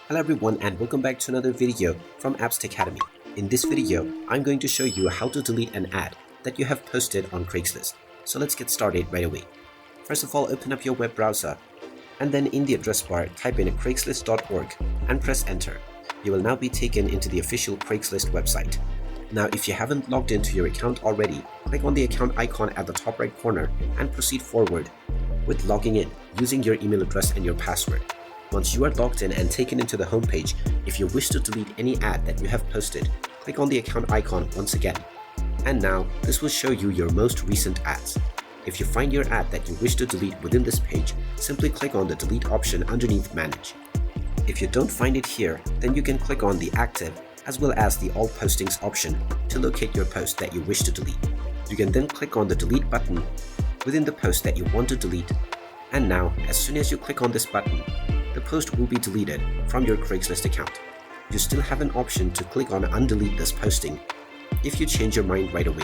Hello everyone and welcome back to another video from Apps Academy. In this video, I'm going to show you how to delete an ad that you have posted on Craigslist. So let's get started right away. First of all, open up your web browser and then in the address bar, type in craigslist.org and press enter. You will now be taken into the official Craigslist website. Now, if you haven't logged into your account already, click on the account icon at the top right corner and proceed forward with logging in using your email address and your password. Once you are logged in and taken into the homepage, if you wish to delete any ad that you have posted, click on the account icon once again. And now, this will show you your most recent ads. If you find your ad that you wish to delete within this page, simply click on the delete option underneath Manage. If you don't find it here, then you can click on the active as well as the all postings option to locate your post that you wish to delete. You can then click on the delete button within the post that you want to delete. And now, as soon as you click on this button, the post will be deleted from your Craigslist account. You still have an option to click on undelete this posting if you change your mind right away.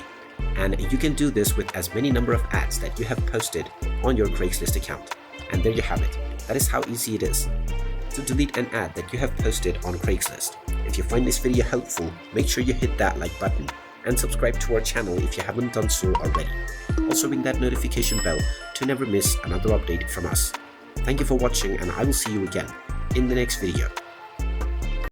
And you can do this with as many number of ads that you have posted on your Craigslist account. And there you have it. That is how easy it is to delete an ad that you have posted on Craigslist. If you find this video helpful, make sure you hit that like button and subscribe to our channel if you haven't done so already. Also ring that notification bell to never miss another update from us. Thank you for watching and I will see you again in the next video.